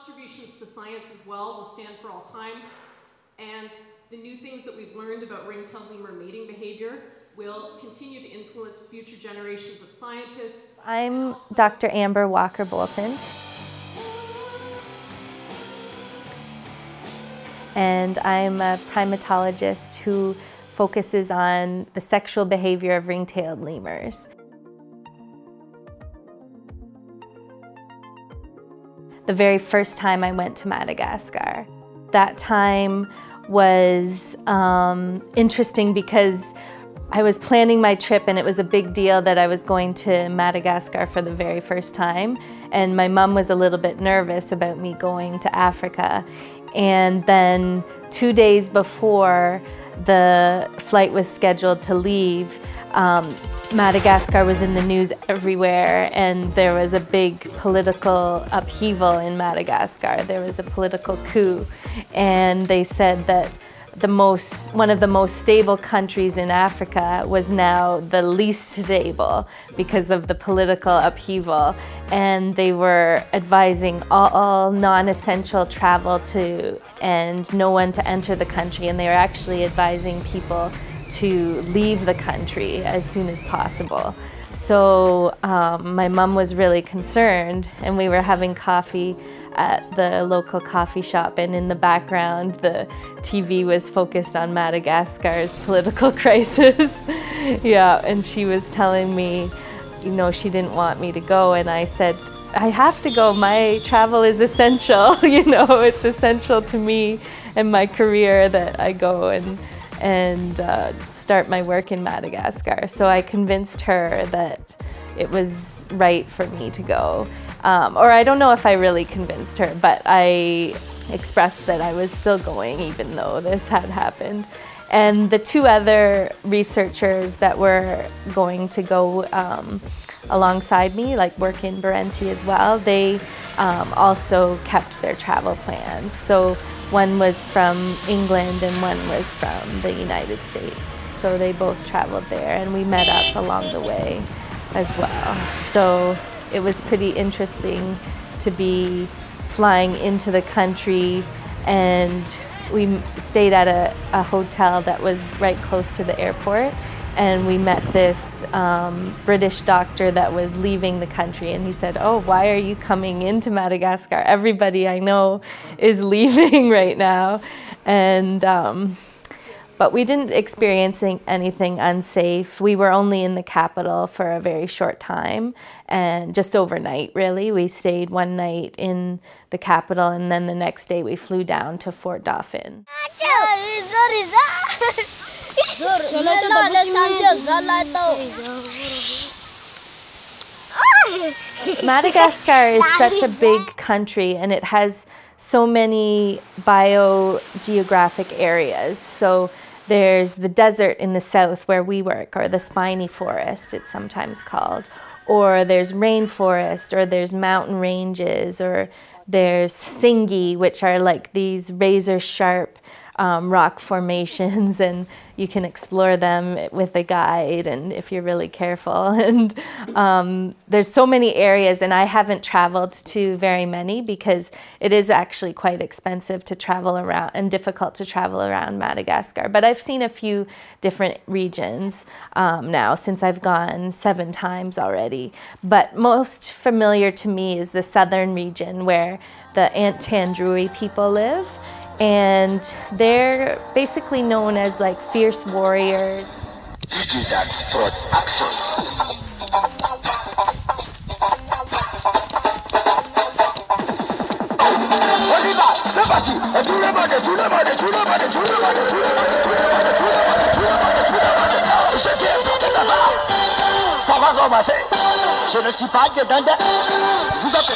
contributions to science as well will stand for all time, and the new things that we've learned about ring-tailed lemur mating behavior will continue to influence future generations of scientists. I'm Dr. Amber Walker-Bolton, and I'm a primatologist who focuses on the sexual behavior of ring-tailed lemurs. The very first time I went to Madagascar. That time was interesting because I was planning my trip and it was a big deal that I was going to Madagascar for the very first time. And my mom was a little bit nervous about me going to Africa. And then 2 days before the flight was scheduled to leave, Madagascar was in the news everywhere, and there was a big political upheaval in Madagascar. There was a political coup, and they said that one of the most stable countries in Africa was now the least stable because of the political upheaval, and they were advising all non-essential travel and no one to enter the country, and they were actually advising people to leave the country as soon as possible. So my mom was really concerned, and we were having coffee at the local coffee shop, and in the background the TV was focused on Madagascar's political crisis. Yeah, and she was telling me, you know, she didn't want me to go, and I said, I have to go, my travel is essential, you know, it's essential to me and my career that I go and start my work in Madagascar. So I convinced her that it was right for me to go. Or I don't know if I really convinced her, but I expressed that I was still going even though this had happened. And the two other researchers that were going to go alongside me, like work in Burundi as well, they also kept their travel plans. So one was from England and one was from the United States. So they both traveled there, and we met up along the way as well. So it was pretty interesting to be flying into the country, and we stayed at a hotel that was right close to the airport, and we met this British doctor that was leaving the country, and he said, oh, why are you coming into Madagascar? Everybody I know is leaving right now. And but we didn't experience anything unsafe. We were only in the capital for a very short time, and just overnight, really. We stayed one night in the capital, and then the next day we flew down to Fort Dauphin. Madagascar is such a big country, and it has so many biogeographic areas. So there's the desert in the south where we work, or the spiny forest it's sometimes called, or there's rainforest, or there's mountain ranges, or there's singi, which are like these razor sharp rock formations, and you can explore them with a guide and if you're really careful. And there's so many areas, and I haven't traveled to very many because it is actually quite expensive to travel around and difficult to travel around Madagascar. But I've seen a few different regions now since I've gone 7 times already. But most familiar to me is the southern region where the Antandrui people live. And they're basically known as like fierce warriors. Je ne suis pas dedans. Vous êtes...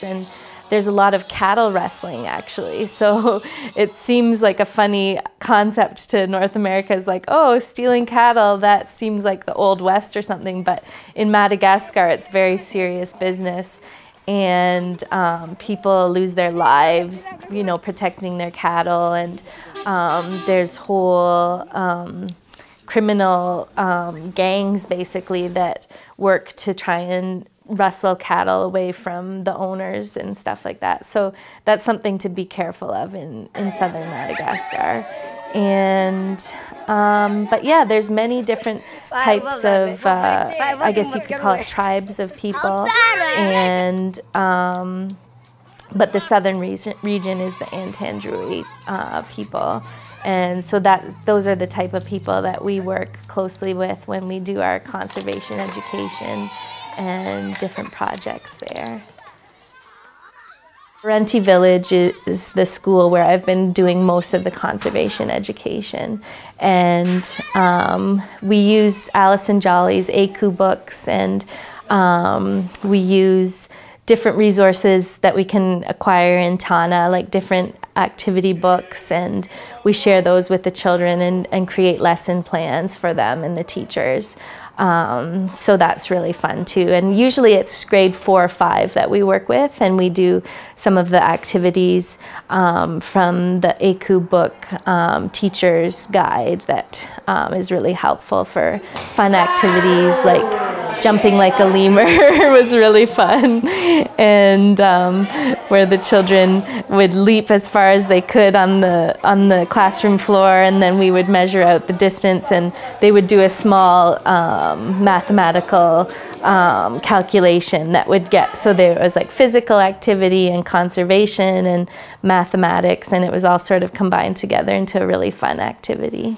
And there's a lot of cattle wrestling actually. So it seems like a funny concept to North America, is like, oh, stealing cattle, that seems like the Old West or something. But in Madagascar, it's very serious business. And people lose their lives, you know, protecting their cattle. And there's whole criminal gangs basically that work to try and wrestle cattle away from the owners and stuff like that. So that's something to be careful of in southern Madagascar. And but yeah, there's many different types of I guess you could call it tribes of people. And but the southern region is the Antandroy people. And so those are the type of people that we work closely with when we do our conservation education and different projects there. Renti Village is the school where I've been doing most of the conservation education. And we use Alison Jolly's ACU books, and we use different resources that we can acquire in Tana, like different activity books, and we share those with the children and create lesson plans for them and the teachers. So that's really fun too. And usually it's grade 4 or 5 that we work with, and we do some of the activities from the ACU book teacher's guide that is really helpful for fun activities like jumping like a lemur was really fun, and where the children would leap as far as they could on the classroom floor, and then we would measure out the distance, and they would do a small mathematical calculation that would get, so there was like physical activity and conservation and mathematics, and it was all sort of combined together into a really fun activity.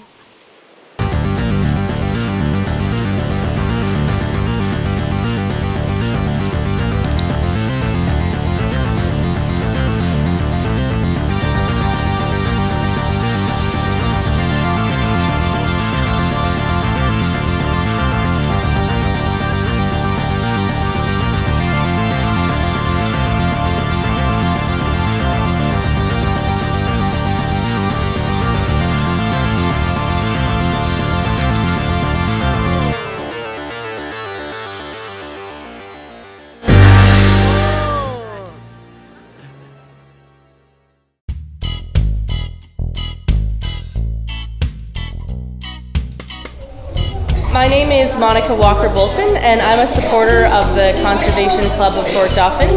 My name is Monica Walker-Bolton, and I'm a supporter of the Conservation Club of Fort Dauphin.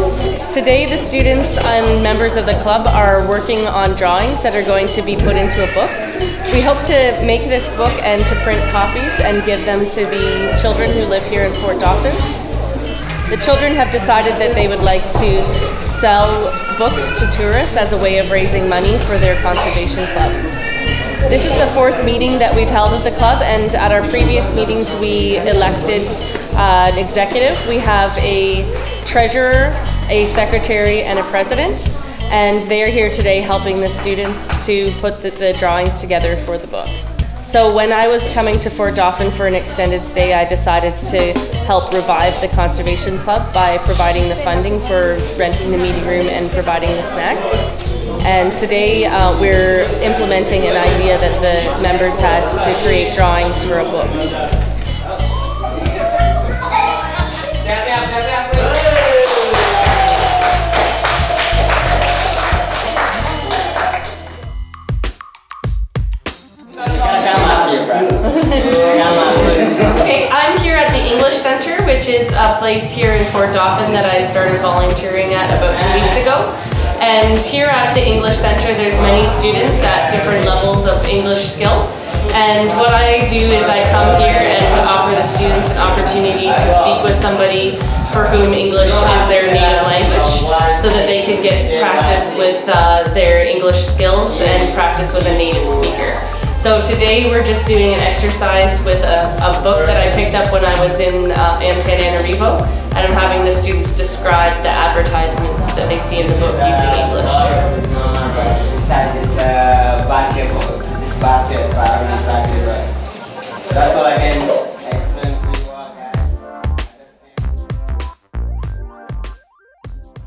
Today the students and members of the club are working on drawings that are going to be put into a book. We hope to make this book and to print copies and give them to the children who live here in Fort Dauphin. The children have decided that they would like to sell books to tourists as a way of raising money for their conservation club. This is the 4th meeting that we've held at the club, and at our previous meetings we elected an executive. We have a treasurer, a secretary, and a president, and they are here today helping the students to put the drawings together for the book. So when I was coming to Fort Dauphin for an extended stay, I decided to help revive the Conservation Club by providing the funding for renting the meeting room and providing the snacks. And today we're implementing an idea that the members had to create drawings for a book. Okay, I'm here at the English Center, which is a place here in Fort Dauphin that I started volunteering at about 2 weeks ago. And here at the English Center, there's many students at different levels of English skill. And what I do is I come here and offer the students an opportunity to speak with somebody for whom English is their native language, so that they can get practice with their English skills and practice with a native speaker. So today we're just doing an exercise with a book that I picked up when I was in Antananarivo, and I'm having the students describe the advertisements that they see in the book using English. Inside this basket, that's all I can explain to you all guys.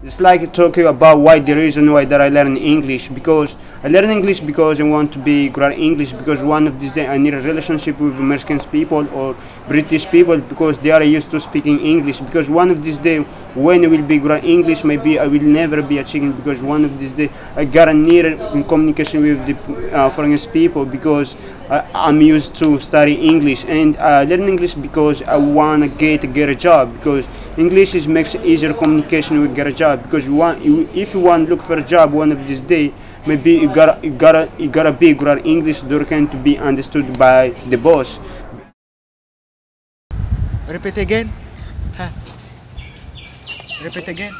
It's like talking about why the reason why that I learn English, because I learn English because I want to be great English, because one of these days I need a relationship with American people or British people because they are used to speaking English, because one of these days when I will be great English, maybe I will never be a chicken, because one of these days I gotta need in communication with the foreign people, because I'm used to study English, and I learn English because I want to get a job, because English makes easier communication with get a job, because if you want to look for a job one of these days, maybe you gotta be great English that can to be understood by the boss. Repeat again. Huh? Repeat again.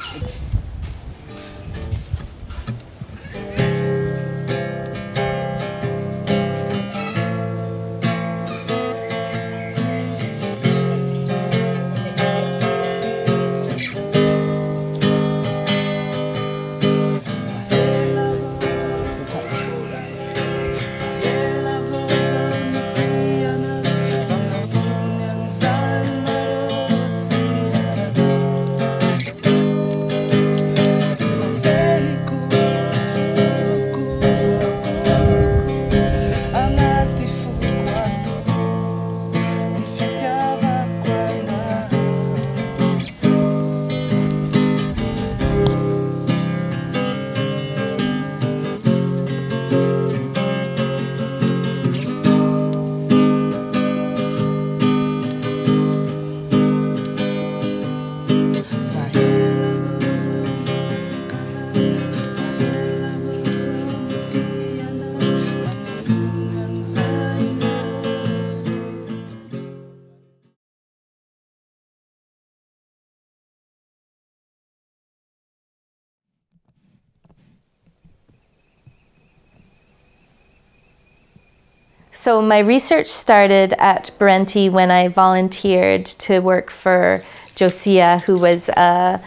So my research started at Berenti when I volunteered to work for Josiah, who was a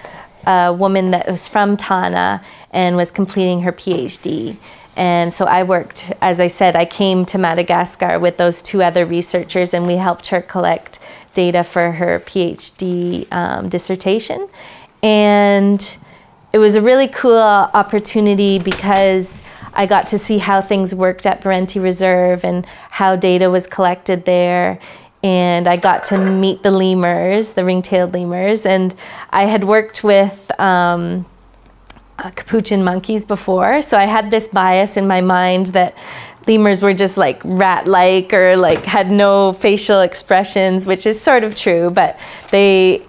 woman that was from Tana and was completing her PhD. And so I worked, as I said, I came to Madagascar with those two other researchers, and we helped her collect data for her PhD dissertation. And it was a really cool opportunity because I got to see how things worked at Berenti Reserve and how data was collected there. And I got to meet the lemurs, the ring-tailed lemurs. And I had worked with capuchin monkeys before, so I had this bias in my mind that lemurs were just like rat-like or like had no facial expressions, which is sort of true, but they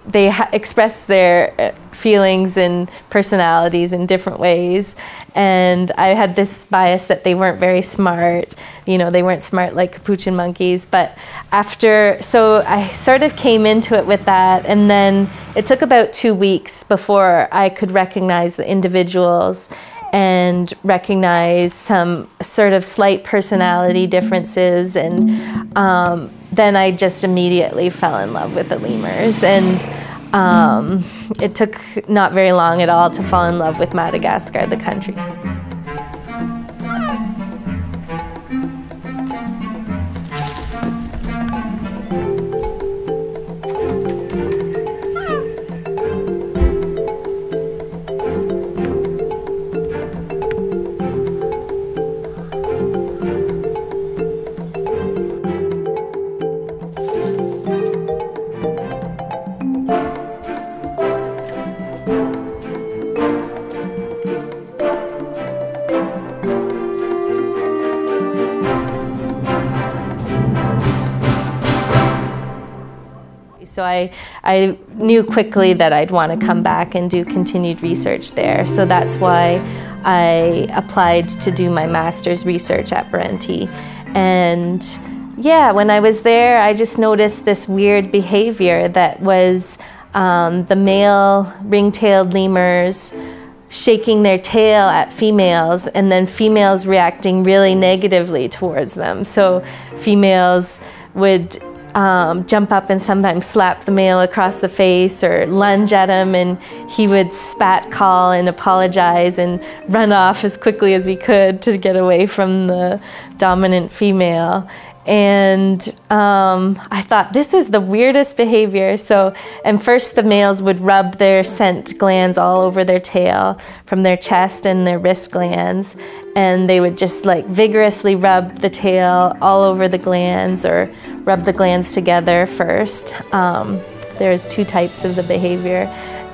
express their feelings and personalities in different ways. And I had this bias that they weren't very smart. You know, they weren't smart like capuchin monkeys. But so I sort of came into it with that, and then it took about 2 weeks before I could recognize the individuals and recognize some sort of slight personality differences. And then I just immediately fell in love with the lemurs. And it took not very long at all to fall in love with Madagascar, the country. So I knew quickly that I'd want to come back and do continued research there. So that's why I applied to do my master's research at Berenti. And yeah, when I was there, I just noticed this weird behavior that was the male ring-tailed lemurs shaking their tail at females, and then females reacting really negatively towards them. So females would jump up and sometimes slap the male across the face or lunge at him, and he would spat call and apologize and run off as quickly as he could to get away from the dominant female. And I thought, this is the weirdest behavior. So, and first the males would rub their scent glands all over their tail from their chest and their wrist glands. And they would just like vigorously rub the tail all over the glands, or rub the glands together first. There's two types of the behavior,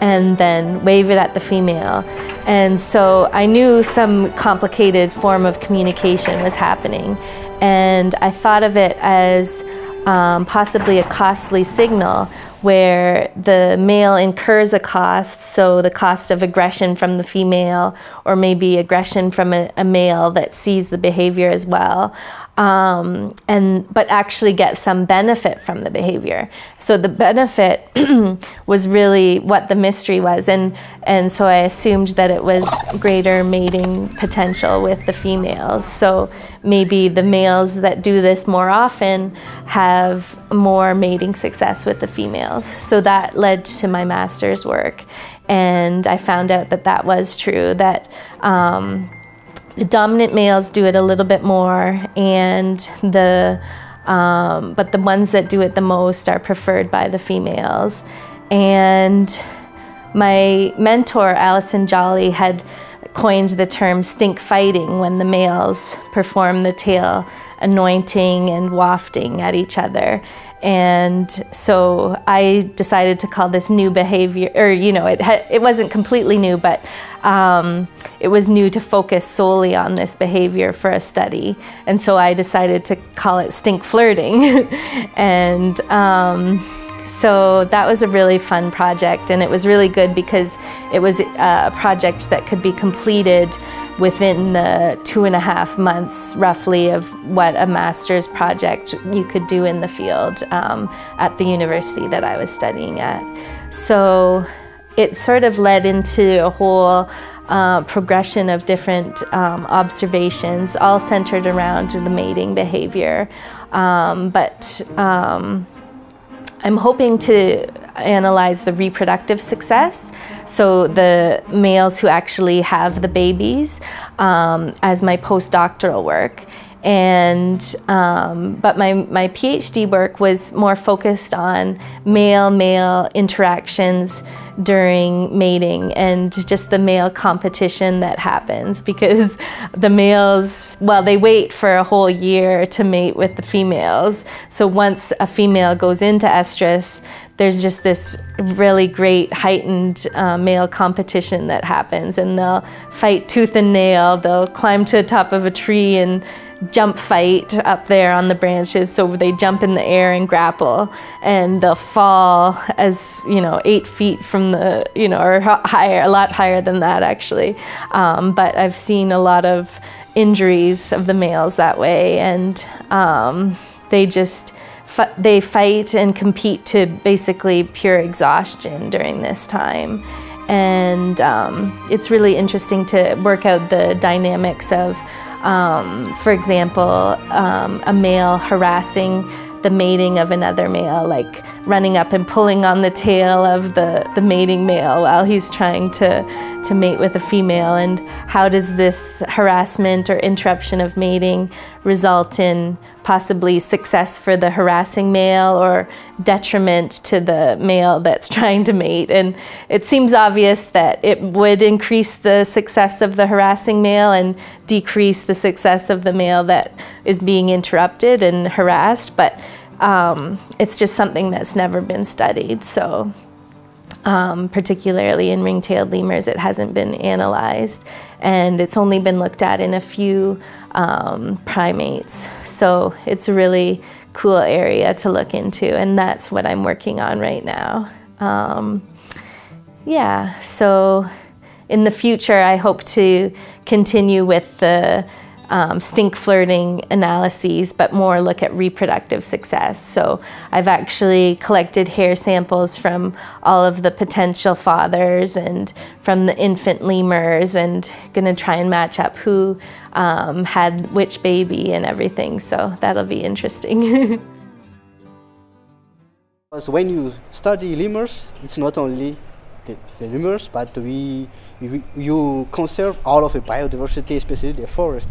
and then wave it at the female. And so I knew some complicated form of communication was happening, and I thought of it as possibly a costly signal, where the male incurs a cost, so the cost of aggression from the female, or maybe aggression from a male that sees the behavior as well, but actually get some benefit from the behavior. So the benefit was really what the mystery was, and so I assumed that it was greater mating potential with the females. So maybe the males that do this more often have more mating success with the females. So that led to my master's work, and I found out that that was true, that the dominant males do it a little bit more, and but the ones that do it the most are preferred by the females. And my mentor, Alison Jolly, had coined the term stink fighting when the males perform the tail anointing and wafting at each other. And so I decided to call this new behavior, or it wasn't completely new, but it was new to focus solely on this behavior for a study. And so I decided to call it stink flirting. And so that was a really fun project, and it was really good because it was a project that could be completed within the 2.5 months roughly of what a master's project you could do in the field at the university that I was studying at. So it sort of led into a whole progression of different observations, all centered around the mating behavior. I'm hoping to analyze the reproductive success, so the males who actually have the babies, as my postdoctoral work. And but my PhD work was more focused on male-male interactions during mating, and just the male competition that happens, because the males, well, they wait for a whole year to mate with the females. So once a female goes into estrus, there's just this really great heightened male competition that happens, and they'll fight tooth and nail. They'll climb to the top of a tree and jump fight up there on the branches. So they jump in the air and grapple, and they'll fall as 8 feet from the or higher, a lot higher than that actually. But I've seen a lot of injuries of the males that way, and they fight and compete to basically pure exhaustion during this time. And it's really interesting to work out the dynamics of, for example, a male harassing the mating of another male, like running up and pulling on the tail of the mating male while he's trying to mate with a female, and how does this harassment or interruption of mating result in possibly success for the harassing male or detriment to the male that's trying to mate. And it seems obvious that it would increase the success of the harassing male and decrease the success of the male that is being interrupted and harassed, but it's just something that's never been studied. So particularly in ring-tailed lemurs, it hasn't been analyzed, and it's only been looked at in a few primates. So it's a really cool area to look into, and that's what I'm working on right now. Yeah, so in the future I hope to continue with the stink flirting analyses, but more look at reproductive success. So I've actually collected hair samples from all of the potential fathers and from the infant lemurs, and gonna try and match up who had which baby and everything. So that'll be interesting. Because when you study lemurs, it's not only the lemurs, but you conserve all of the biodiversity, especially the forest.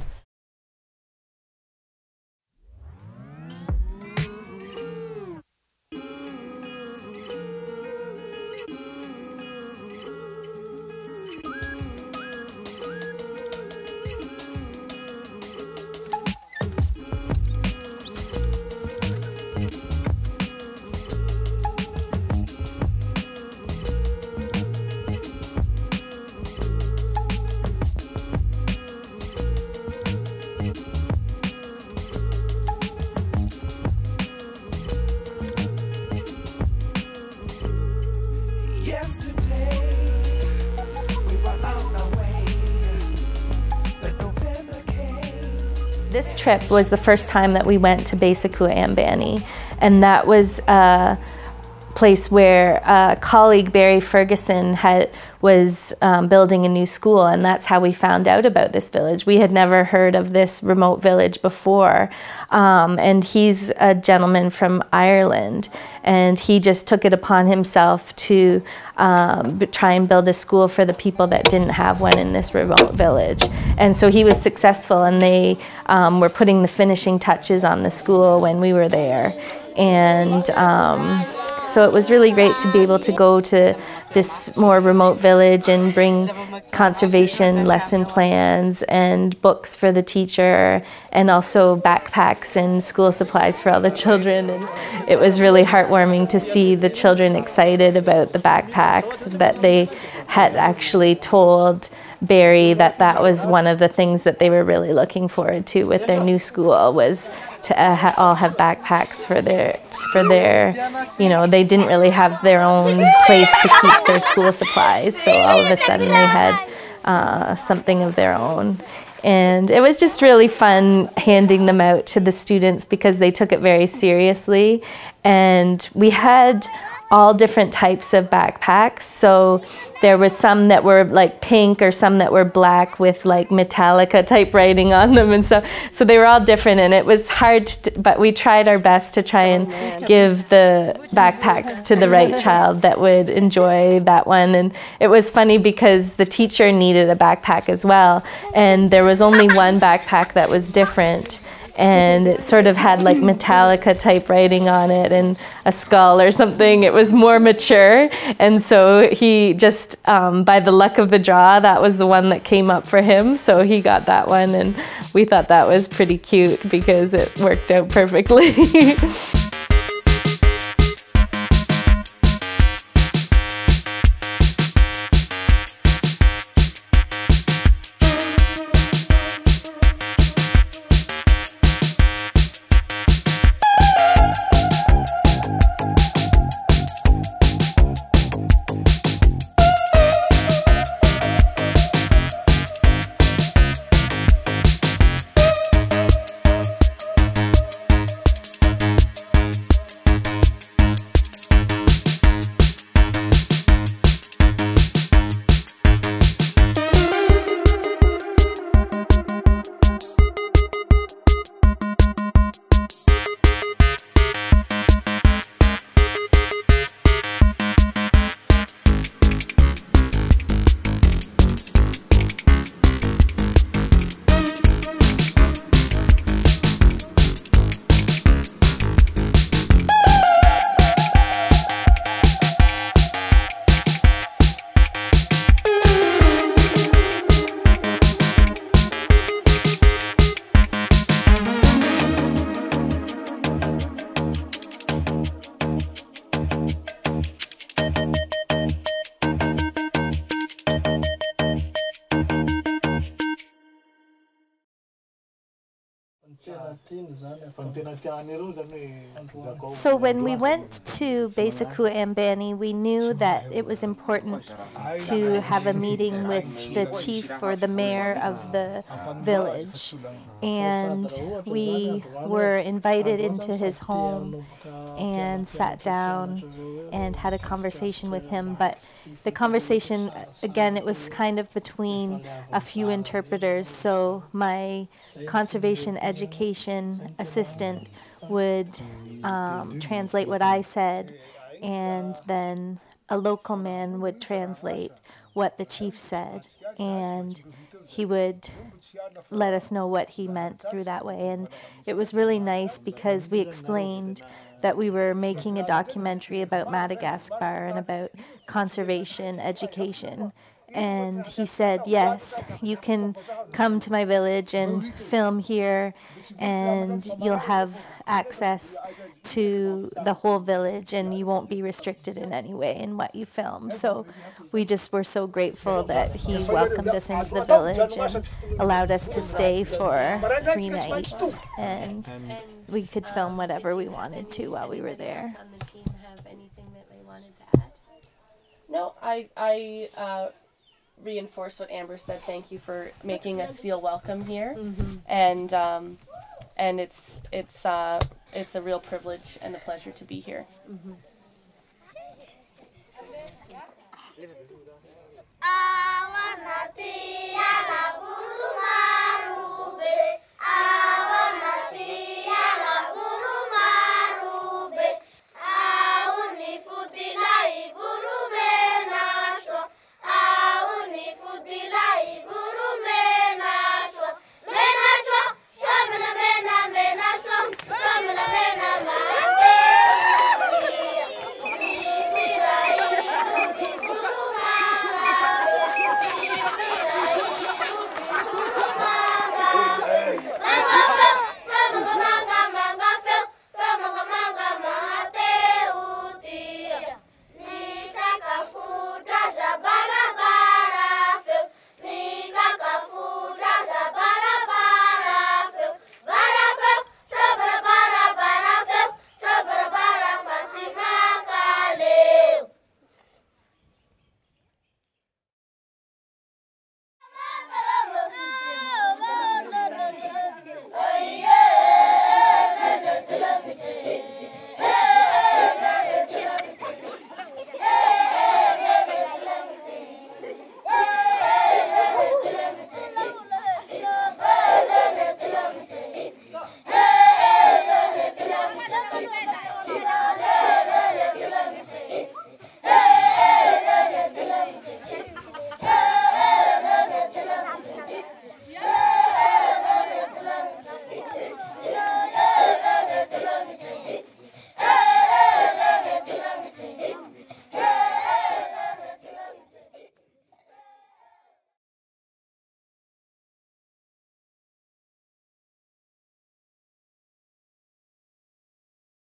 This trip was the first time that we went to Ambani, and that was a place where a colleague, Barry Ferguson, was building a new school, and that's how we found out about this village. We had never heard of this remote village before, and he's a gentleman from Ireland, and he just took it upon himself to try and build a school for the people that didn't have one in this remote village. And so he was successful, and they were putting the finishing touches on the school when we were there. And so it was really great to be able to go to this more remote village and bring conservation lesson plans and books for the teacher, and also backpacks and school supplies for all the children. And it was really heartwarming to see the children excited about the backpacks, that they had actually told Barry that that was one of the things that they were really looking forward to with their new school, was to all have backpacks for their, you know, they didn't really have their own place to keep their school supplies, so all of a sudden they had something of their own. And it was just really fun handing them out to the students because they took it very seriously. And we had all different types of backpacks. So there was some that were like pink, or some that were black with like Metallica type writing on them, and so they were all different, and it was hard but we tried our best to try and give the backpacks to the right child that would enjoy that one. And it was funny because the teacher needed a backpack as well, and there was only one backpack that was different, and it sort of had like Metallica type writing on it and a skull or something. It was more mature, and so he just, by the luck of the draw, that was the one that came up for him, so he got that one, and we thought that was pretty cute because it worked out perfectly. So when we went to Ambani, we knew that it was important to have a meeting with the chief or the mayor of the village. And we were invited into his home and sat down and had a conversation with him. But the conversation, again, it was kind of between a few interpreters. So my conservation education assistant would translate what I said, and then a local man would translate what the chief said, and he would let us know what he meant through that way. And it was really nice because we explained that we were making a documentary about Madagascar and about conservation education. And he said, yes, you can come to my village and film here, and you'll have access to the whole village, and you won't be restricted in any way in what you film. So we just were so grateful that he welcomed us into the village and allowed us to stay for 3 nights, and we could film whatever we wanted to while we were there. On the team have anything that they wanted to add? No, I reinforce what Amber said. Thank you for making us feel welcome here, and it's a real privilege and a pleasure to be here.